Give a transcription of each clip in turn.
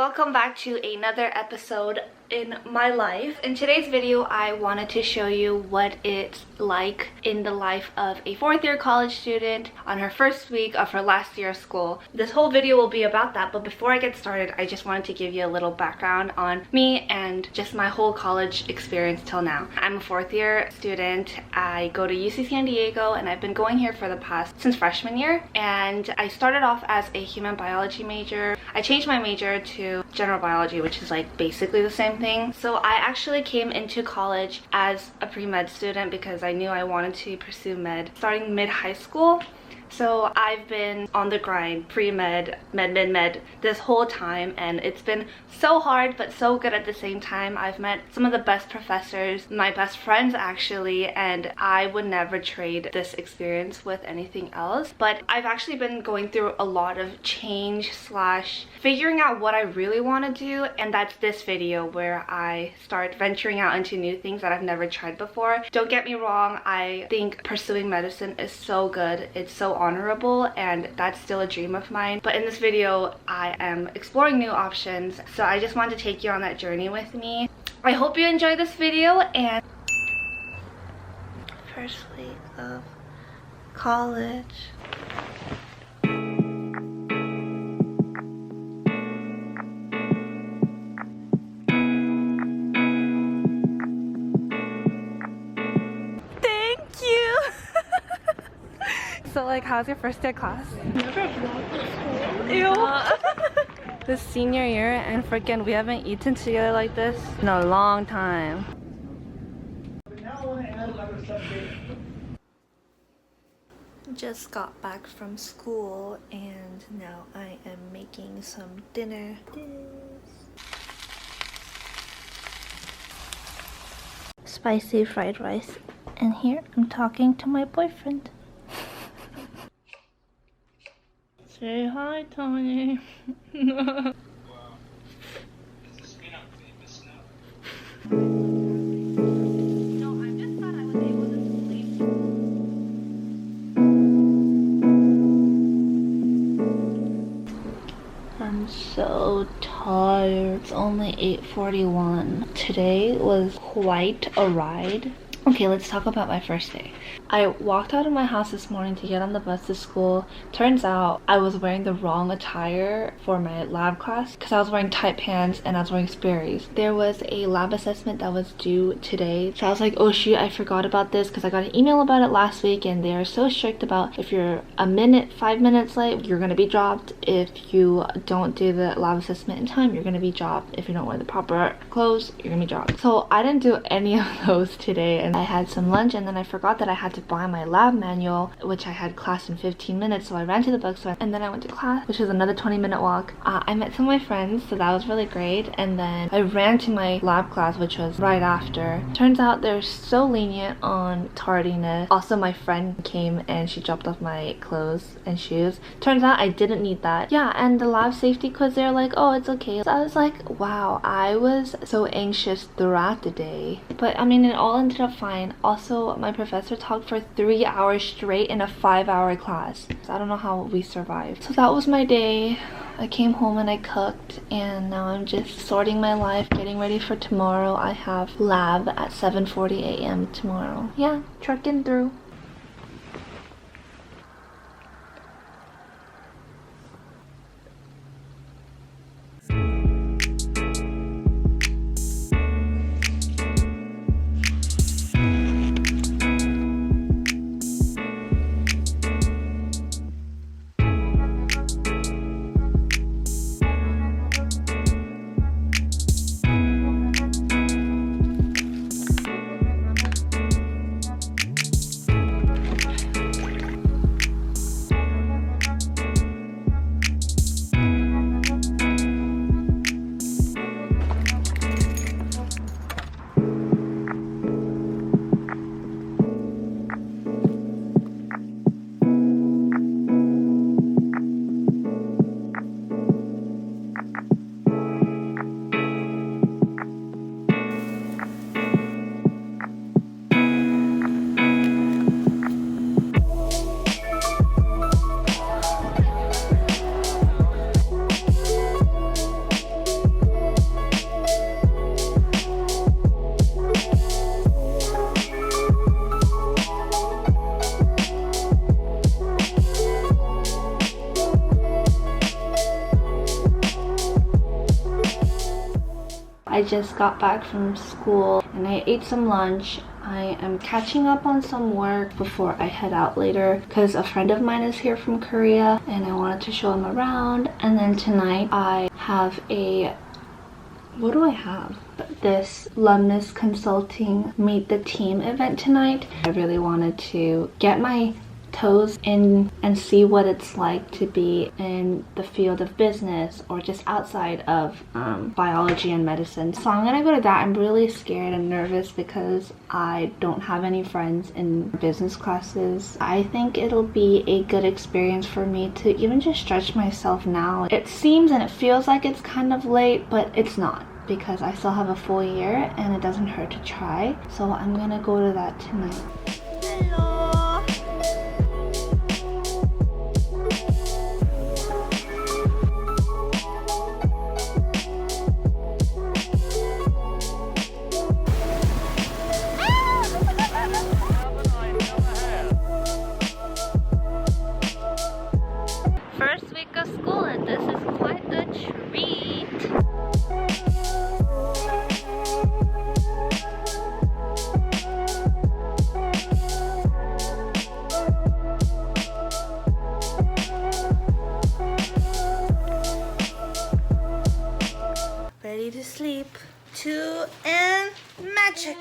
welcome back to another episode in my life. In today's video, I wanted to show you what it's like in the life of a fourth-year college student on her first week of her last year of school. This whole video will be about that, but before I get started, I just wanted to give you a little background on me and just my whole college experience till now. I'm a fourth-year student. I go to UC San Diego, and I've been going here for the past since freshman year. And I started off as a human biology major. I changed my major to general biology, which is like basically the same thing. So I actually came into college as a pre-med student because I knew I wanted to pursue med starting mid-high school. So I've been on the grind, pre-med, med this whole time, and it's been so hard but so good at the same time. I've met some of the best professors, my best friends actually, and I would never trade this experience with anything else. But I've actually been going through a lot of change slash figuring out what I really want to do, and that's this video where I start venturing out into new things that I've never tried before. Don't get me wrong, I think pursuing medicine is so good. It's so honorable, and that's still a dream of mine. But in this video, I am exploring new options, so I just wanted to take you on that journey with me. I hope you enjoy this video. And first week of college. So like, how's your first day of class? Never vlogged Ew. This senior year, and freaking we haven't eaten together like this in a long time. Just got back from school, and now I am making some dinner. Spicy fried rice. And here I'm talking to my boyfriend. Say hi, Tony. No, I'm just glad I was able to sleep. I'm so tired. It's only 8:41. Today was quite a ride. Okay, let's talk about my first day. I walked out of my house this morning to get on the bus to school. Turns out I was wearing the wrong attire for my lab class because I was wearing tight pants and I was wearing Sperry's. There was a lab assessment that was due today, so I was like, oh shoot, I forgot about this because I got an email about it last week, and they are so strict about if you're 5 minutes late, you're gonna be dropped. If you don't do the lab assessment in time, you're gonna be dropped. If you don't wear the proper clothes, you're gonna be dropped. So I didn't do any of those today, and I had some lunch, and then I forgot that I had to buy my lab manual, which I had class in 15 minutes, so I ran to the bookstore and then I went to class, which was another 20-minute walk. I met some of my friends, so that was really great, and then I ran to my lab class, which was right after. Turns out they're so lenient on tardiness. Also, my friend came and she dropped off my clothes and shoes. Turns out I didn't need that. Yeah, and the lab safety quiz, they're like, oh, it's okay. So I was like, wow, I was so anxious throughout the day, but I mean, it all ended up fine. Also, my professor talked for 3 hours straight in a 5-hour class. So I don't know how we survived. So that was my day. I came home and I cooked, and now I'm just sorting my life, getting ready for tomorrow. I have lab at 7:40 a.m. tomorrow. Yeah, trucking through. I just got back from school and I ate some lunch. I am catching up on some work before I head out later because a friend of mine is here from Korea and I wanted to show him around. And then tonight I have a... what do I have? This alumnus consulting meet the team event tonight. I really wanted to get my toes in and see what it's like to be in the field of business or just outside of biology and medicine. So I'm gonna go to that. I'm really scared and nervous because I don't have any friends in business classes. I think it'll be a good experience for me to even just stretch myself now. It seems and it feels like it's kind of late, but it's not, because I still have a full year and it doesn't hurt to try. So I'm gonna go to that tonight. Hello. First week of school and this is quite a treat. Ready to sleep. 2 and magic.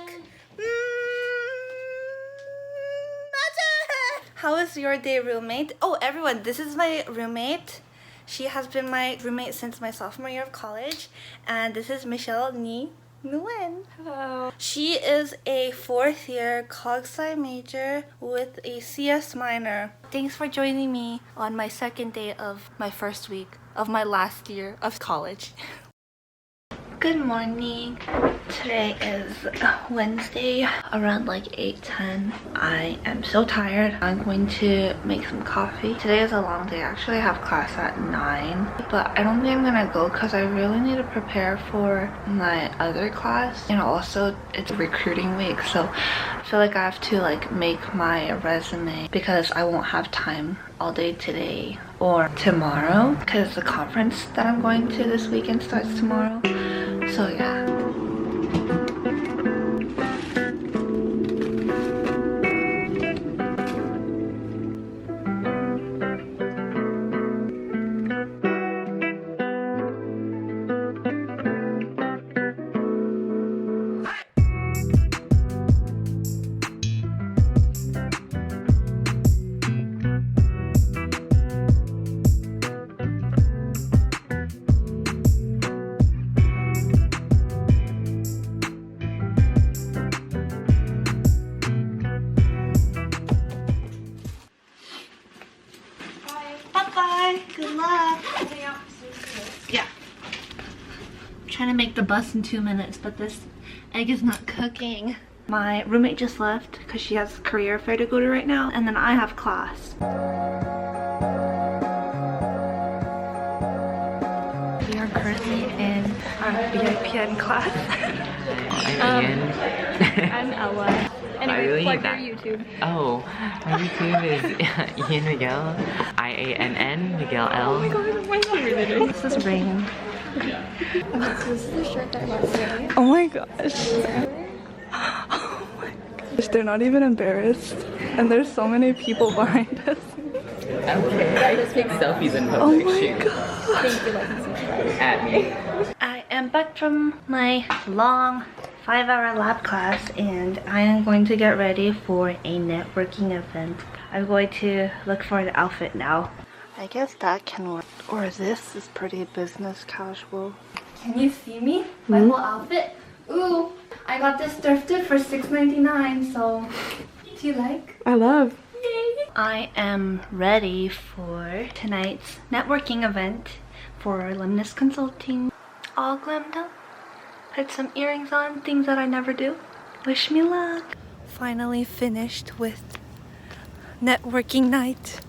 How was your day, roommate? Oh, everyone, this is my roommate. She has been my roommate since my sophomore year of college. And this is Michelle Ni Nguyen. Hello. She is a 4th year Cog-Sci major with a CS minor. Thanks for joining me on my second day of my first week of my last year of college. Good morning. Today is Wednesday around like 8:10. I am so tired. I'm going to make some coffee. Today is a long day. Actually, I have class at 9, but I don't think I'm gonna go because I really need to prepare for my other class, and also it's recruiting week, so I feel like I have to like make my resume because I won't have time all day today or tomorrow because the conference that I'm going to this weekend starts tomorrow. So yeah. Bye-bye. Good luck. Yeah. I'm trying to make the bus in 2 minutes, but this egg is not cooking. My roommate just left because she has a career fair to go to right now, and then I have class. We are currently in our BIPN class. I'm Ella. Anyway, plug your YouTube. Oh, my YouTube is Ian Miguel, IANN Miguel L. Oh my god, my favorite. This is Rain. This is the shirt that I bought today. Oh my gosh. Oh my gosh. They're not even embarrassed. And there's so many people behind us. Okay, I just make selfies in public. Oh my god. Thank you, like and subscribe. At me. I am back from my long 5-hour lab class and I am going to get ready for a networking event. I'm going to look for the outfit now. I guess that can work. Or this is pretty business casual. Can you see me? My whole outfit? Ooh, I got this thrifted for $6.99, so do you like? I love. Yay! I am ready for tonight's networking event for alumnus consulting. All glammed up. Put some earrings on, things that I never do. Wish me luck. Finally finished with networking night.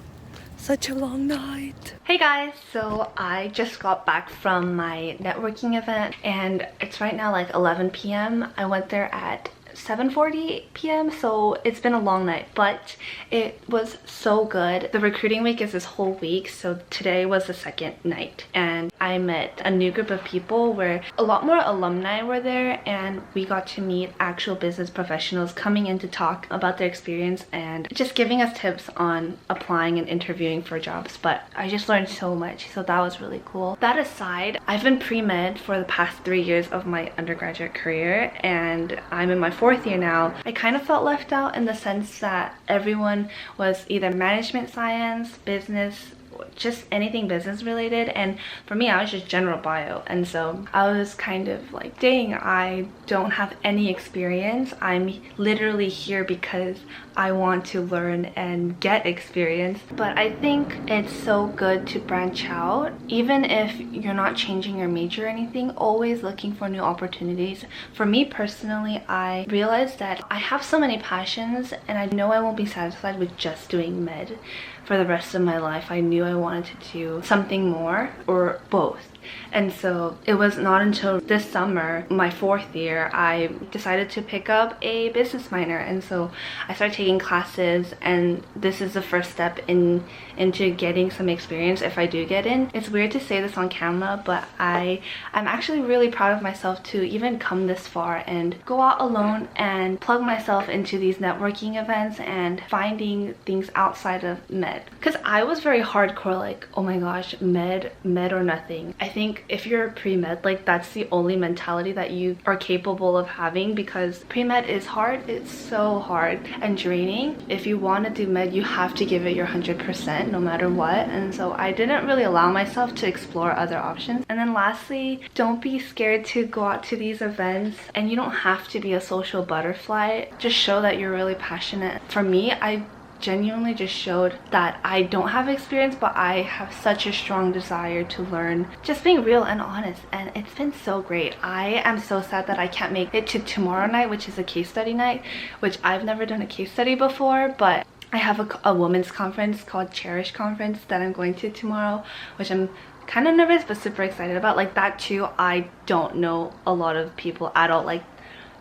Such a long night. Hey guys, so I just got back from my networking event and it's right now like 11 p.m. I went there at 7:40 p.m. so it's been a long night, but it was so good. The recruiting week is this whole week, so today was the second night and I met a new group of people where a lot more alumni were there, and we got to meet actual business professionals coming in to talk about their experience and just giving us tips on applying and interviewing for jobs. But I just learned so much, so that was really cool. That aside, I've been pre-med for the past 3 years of my undergraduate career and I'm in my 4th year now. I kind of felt left out in the sense that everyone was either management science, business, just anything business related, and for me I was just general bio, and so I was kind of like, dang, I don't have any experience. I'm literally here because I want to learn and get experience. But I think it's so good to branch out, even if you're not changing your major or anything, always looking for new opportunities. For me personally, I realized that I have so many passions and I know I won't be satisfied with just doing med for the rest of my life. I knew I wanted to do something more or both. And so it was not until this summer, my 4th year, I decided to pick up a business minor, and so I started taking classes, and this is the first step into getting some experience if I do get in. It's weird to say this on camera, but I'm actually really proud of myself to even come this far and go out alone and plug myself into these networking events and finding things outside of med. Because I was very hardcore, like, oh my gosh, med or nothing. I think if you're pre-med, like, that's the only mentality that you are capable of having, because pre-med is hard. It's so hard and draining. If you want to do med, you have to give it your 100% no matter what, and so I didn't really allow myself to explore other options. And then lastly, don't be scared to go out to these events, and you don't have to be a social butterfly. Just show that you're really passionate. For me, I genuinely just showed that I don't have experience, but I have such a strong desire to learn, just being real and honest, and it's been so great. I am so sad that I can't make it to tomorrow night, which is a case study night, which I've never done a case study before, but I have a women's conference called Cherish Conference that I'm going to tomorrow, which I'm kind of nervous but super excited about. Like, that too, I don't know a lot of people at all. Like,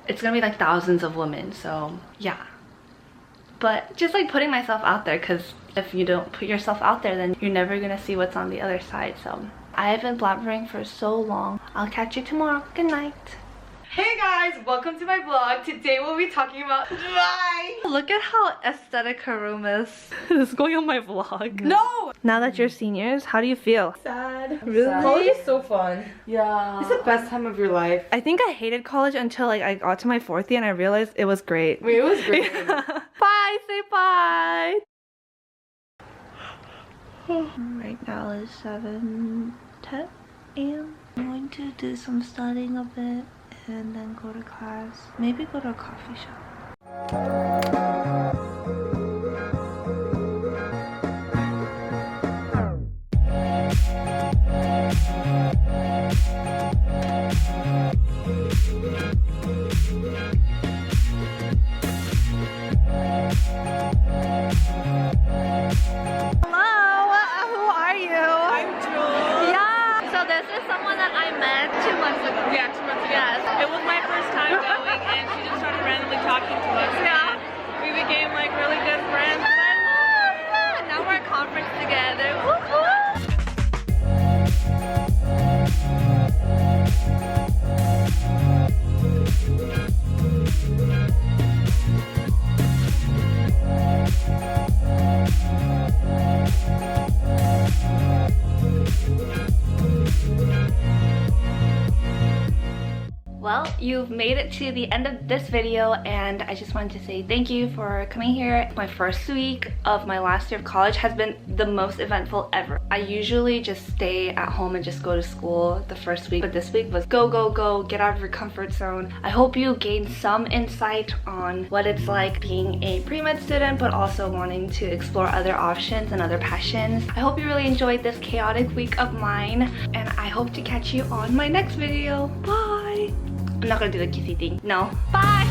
it's gonna be like thousands of women, so yeah. But just like putting myself out there, because if you don't put yourself out there, then you're never gonna see what's on the other side. So I've been blabbering for so long. I'll catch you tomorrow. Good night. Hey guys, welcome to my vlog. Today we'll be talking about joae. Look at how aesthetic her room is. This is going on my vlog. No! Now that you're seniors, how do you feel? Sad. Really? College is so fun. Yeah. It's the best time of your life. I think I hated college until like I got to my 4th year and I realized it was great. Wait, it was great. Bye, say bye. Right now is 7:10 a.m. I'm going to do some studying a bit and then go to class. Maybe go to a coffee shop. Well, you've made it to the end of this video, and I just wanted to say thank you for coming here. My first week of my last year of college has been the most eventful ever. I usually just stay at home and just go to school the first week, but this week was go, go, go, get out of your comfort zone. I hope you gained some insight on what it's like being a pre-med student, but also wanting to explore other options and other passions. I hope you really enjoyed this chaotic week of mine, and I hope to catch you on my next video. Bye! I'm not gonna do the kissy thing. No. Bye!